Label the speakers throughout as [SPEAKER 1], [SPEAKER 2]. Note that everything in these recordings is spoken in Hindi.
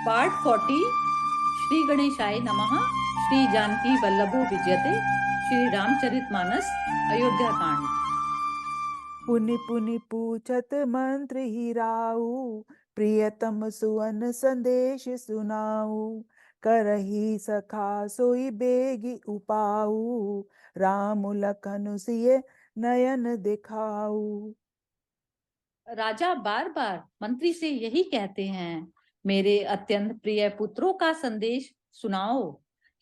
[SPEAKER 1] पार्ट 40। श्री गणेशाय नमः। श्री जानकी वल्लभो विजयते। श्री रामचरितमानस अयोध्या कांड।
[SPEAKER 2] पुनि पुनि पूछत मंत्र ही राऊ, प्रियतम सुवन संदेश सुनाऊ। करही सखा सोई बेगी उपाऊ, राम लखन सिय नयन दिखाऊ।
[SPEAKER 1] राजा बार बार मंत्री से यही कहते हैं, मेरे अत्यंत प्रिय पुत्रों का संदेश सुनाओ।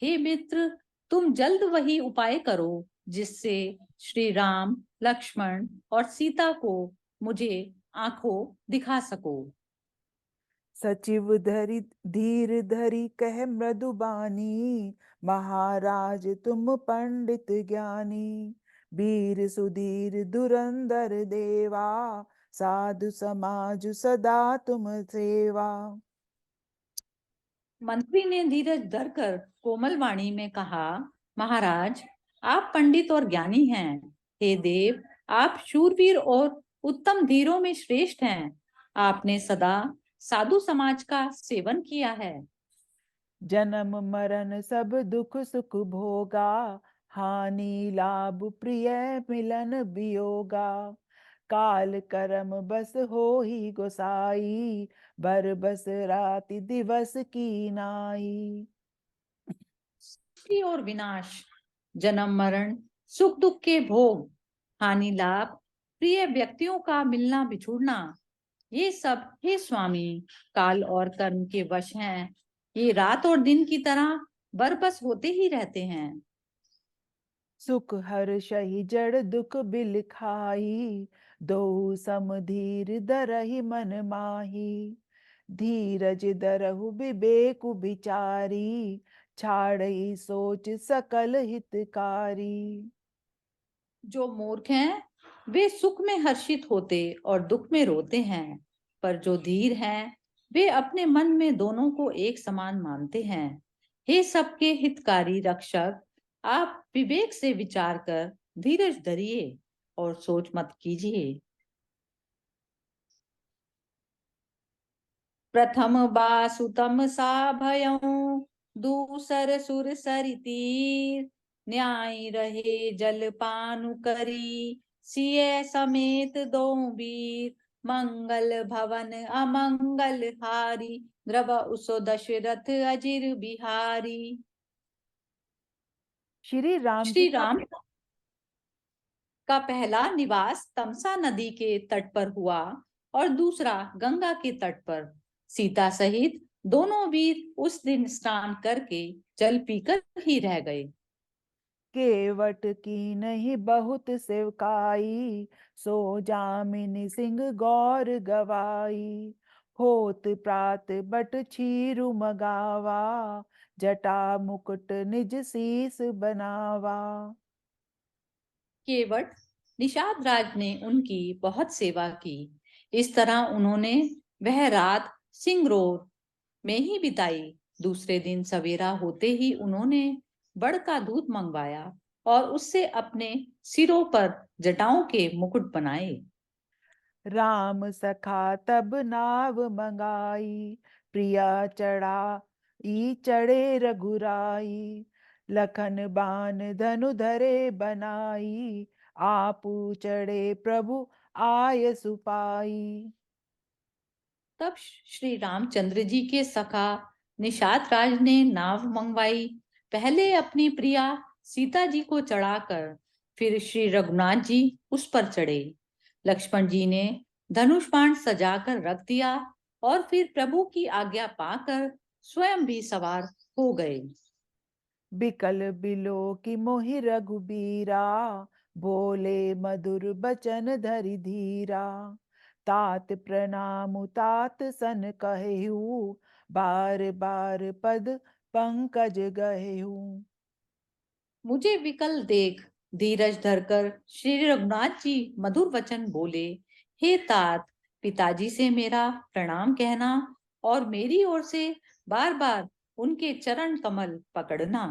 [SPEAKER 1] हे मित्र, तुम जल्द वही उपाय करो जिससे श्री राम, लक्ष्मण और सीता को मुझे आंखों दिखा सको।
[SPEAKER 2] सचिव धरि धीर धरि कह मृदुबानी, महाराज तुम पंडित ज्ञानी। वीर सुधीर धुरंधर देवा, साधु समाज सदा तुम सेवा।
[SPEAKER 1] मंत्री ने धीरज धरकर कोमल वाणी में कहा, महाराज, आप पंडित और ज्ञानी हैं। हे देव, आप शूरवीर और उत्तम धीरों में श्रेष्ठ हैं। आपने सदा साधु समाज का सेवन किया है।
[SPEAKER 2] जन्म मरण सब दुख सुख भोगा, हानि लाभ प्रिय मिलन वियोगा। काल कर्म बस हो ही गोसाई, बर बस राति दिवस की नाई।
[SPEAKER 1] सृष्टि और विनाश, जन्म मरण, सुख दुख के भोग, हानि लाभ, प्रिय व्यक्तियों का मिलना बिछुड़ना, ये सब हे स्वामी काल और कर्म के वश हैं। ये रात और दिन की तरह बरबस होते ही रहते हैं।
[SPEAKER 2] सुख हर्ष ही जड़ दुख बिल खाई, दो सम धीर धरहि मन माही। धीरज धरहु विवेकु बिचारी, छाड़ई सोच सकल हितकारी।
[SPEAKER 1] जो मूर्ख हैं वे सुख में हर्षित होते और दुख में रोते हैं, पर जो धीर हैं वे अपने मन में दोनों को एक समान मानते हैं। हे सबके हितकारी रक्षक, आप विवेक से विचार कर धीरज धरिए और सोच मत कीजिए। प्रथम बासुतम सा भयं, दूसर सुर सरि तीर। न्याय रहे जल पानु करी, सिय समेत दो वीर। मंगल भवन अमंगल हारी, द्रव उसो दशरथ अजिर बिहारी।
[SPEAKER 2] श्री राम जी
[SPEAKER 1] श्री
[SPEAKER 2] का
[SPEAKER 1] राम का पहला निवास तमसा नदी के तट पर हुआ और दूसरा गंगा के तट पर। सीता सहित दोनों वीर उस दिन स्नान करके जल पीकर ही रह गए।
[SPEAKER 2] केवट की नहीं बहुत सेवकाई, सो जामिनी सिंह गौर गवाई। होत प्रात बट छीरु मगावा, जटा मुकुट निज सीस बनावा।
[SPEAKER 1] केवट निषाद राज ने उनकी बहुत सेवा की। इस तरह उन्होंने वह रात सिंगरोर में ही बिताई। दूसरे दिन सवेरा होते ही उन्होंने बड़ का दूध मंगवाया और उससे अपने सिरों पर जटाओं के मुकुट बनाए।
[SPEAKER 2] राम सखा तब नाव मंगाई, प्रिया चढ़ा ई चढ़े रघुराई। लखन बान धनु धरे बनाई, आपू चढ़े प्रभु आय सुपाई।
[SPEAKER 1] तब श्री रामचंद्र जी के सखा निषाद राज ने नाव मंगवाई। पहले अपनी प्रिया सीता जी को चढ़ाकर फिर श्री रघुनाथ जी उस पर चढ़े। लक्ष्मण जी ने धनुष बाण सजाकर रख दिया और फिर प्रभु की आज्ञा पाकर स्वयं भी सवार हो गए।
[SPEAKER 2] बिकल बिलो की मोहि रघुबीरा, बोले मधुर बचन धरि धीरा। तात प्रणाम तात सन कहेऊ, बार बार पद पंकज गहेऊ।
[SPEAKER 1] मुझे विकल देख धीरज धरकर श्री रघुनाथ जी मधुर वचन बोले, हे तात, पिताजी से मेरा प्रणाम कहना और मेरी ओर से बार बार उनके चरण कमल पकड़ना।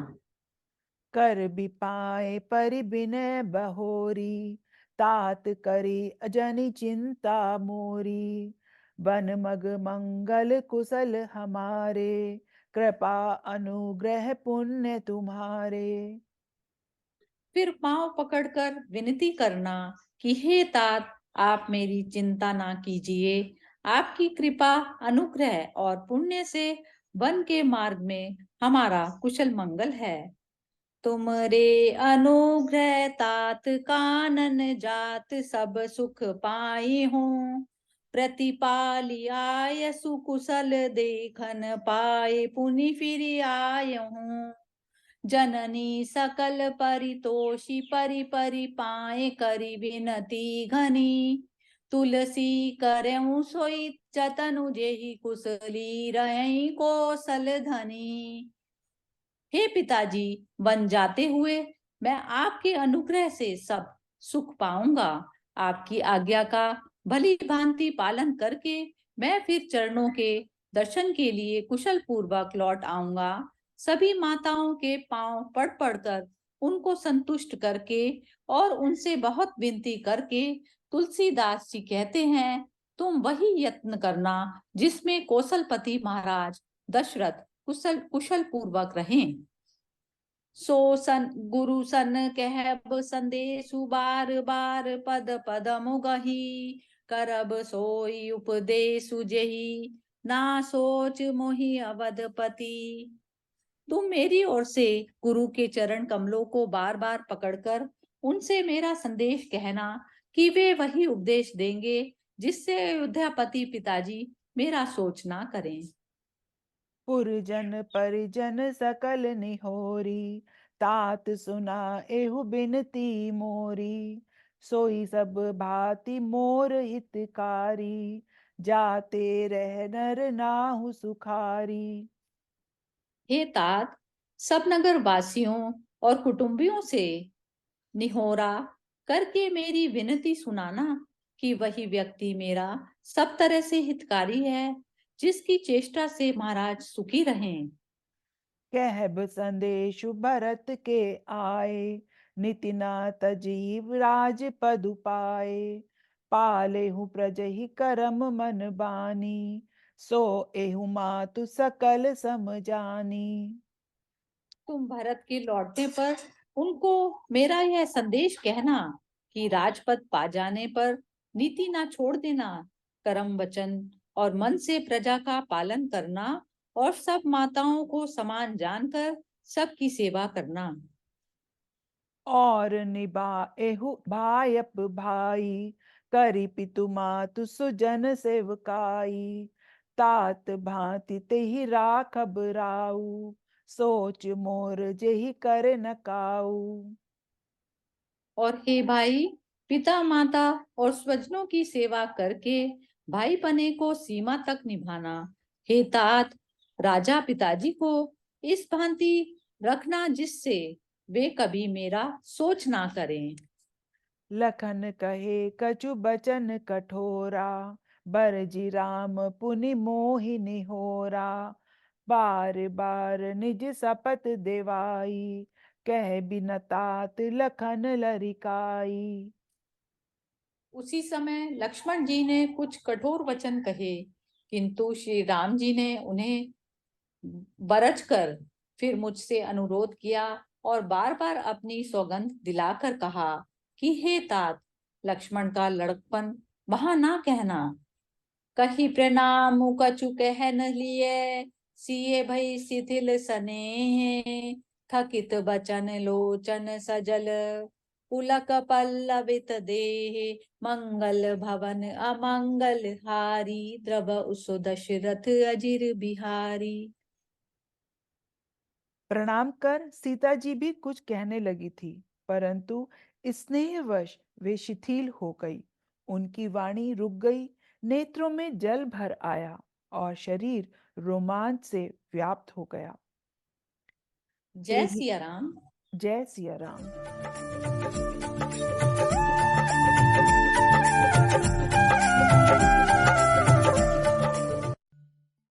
[SPEAKER 2] कर बिपाए परि बिनय बहोरी, तात करी अजनि चिंता मोरी। वन मग मंगल कुशल हमारे, कृपा अनुग्रह पुण्य तुम्हारे।
[SPEAKER 1] फिर पांव पकड़कर विनती करना कि हे तात, आप मेरी चिंता ना कीजिए। आपकी कृपा, अनुग्रह और पुण्य से वन के मार्ग में हमारा कुशल मंगल है। तुमरे अनुग्रह तात, कानन जात सब सुख पाए हों। प्रतिपालियाय सुकुशल देखन पाए, पुनि फिर आय हूँ। जननी सकल परितोषी, परि परि पाए करी विनती घनी। तुलसी करऊं सोई जतनु, जेहि कुशली रही कौशल धनी। हे पिताजी, वन जाते हुए मैं आपके अनुग्रह से सब सुख पाऊंगा। आपकी आज्ञा का भली भांति पालन करके मैं फिर चरणों के दर्शन के लिए कुशल पूर्वक लौट आऊंगा। सभी माताओं के पांव पड़ पड़कर उनको संतुष्ट करके और उनसे बहुत विनती करके तुलसीदास जी कहते हैं, तुम वही यत्न करना जिसमें कौशलपति महाराज दशरथ कुशल कुशल पूर्वक रहें। सो सन गुरु सन कहब संदेशु, बार बार पद पद मुगही। करब सोई उपदेशु, जेहि ना सोच मोहि अवधपति। तुम मेरी ओर से गुरु के चरण कमलों को बार बार पकड़कर उनसे मेरा संदेश कहना कि वे वही उपदेश देंगे जिससे अयोध्यापति पिताजी मेरा सोच ना करें।
[SPEAKER 2] पुरजन परिजन सकल निहोरी, तात सुना एहु बिनती मोरी। सोई सब भांति मोर हितकारी, जाते रह नर नाहु सुखारी।
[SPEAKER 1] हे तात, सब नगर वासियों और कुटुंबियों से निहोरा करके मेरी विनती सुनाना कि वही व्यक्ति मेरा सब तरह से हितकारी है जिसकी चेष्टा से महाराज सुखी रहें।
[SPEAKER 2] कहब संदेशु भरत के आए, निति न तजीव राज पदु पाए। पालेहु प्रजहि करम मन बानी, सो एहु मातु सकल सम जानी।
[SPEAKER 1] तुम भरत के लौटने पर उनको मेरा यह संदेश कहना कि राजपद पा जाने पर नीति ना छोड़ देना, कर्म वचन और मन से प्रजा का पालन करना और सब माताओं को समान जानकर सबकी सेवा करना।
[SPEAKER 2] और निभाएहु भायप भाई, करी पितु मातु सुजन सेवकाई। तात भांति तेहि राखब राऊ, सोच मोर जेहि कर न काऊ।
[SPEAKER 1] और हे भाई, पिता माता और स्वजनों की सेवा करके भाई पने को सीमा तक निभाना। हे तात, राजा पिताजी को इस भांति रखना जिससे वे कभी मेरा सोच ना करें।
[SPEAKER 2] लखन कहे कछु बचन कठोरा, बरजी राम पुनि मोहि निहोरा। बार बार निज सपत देवाई, कह बिन तात लखन लरिकाई।
[SPEAKER 1] उसी समय लक्ष्मण जी ने कुछ कठोर वचन कहे, किंतु श्री राम जी ने उन्हें बरच कर फिर मुझसे अनुरोध किया और बार बार अपनी सौगंध दिलाकर कहा कि हे तात, लक्ष्मण का लड़कपन वहां ना कहना। कही प्रणाम कछु कह न लिए, सिए भई शिथिल सनेह। थकित बचन लोचन सजल, पुलक पल्लवित देह। मंगल भवन अमंगल हारी, द्रव उसु दशरथ अजिर बिहारी।
[SPEAKER 2] प्रणाम कर सीता जी भी कुछ कहने लगी थी, परंतु स्नेहवश वे शिथिल हो गई। उनकी वाणी रुक गई, नेत्रों में जल भर आया और शरीर रोमांच से व्याप्त हो गया।
[SPEAKER 1] जय
[SPEAKER 2] एहि
[SPEAKER 1] सिया राम।
[SPEAKER 2] जय सिया राम।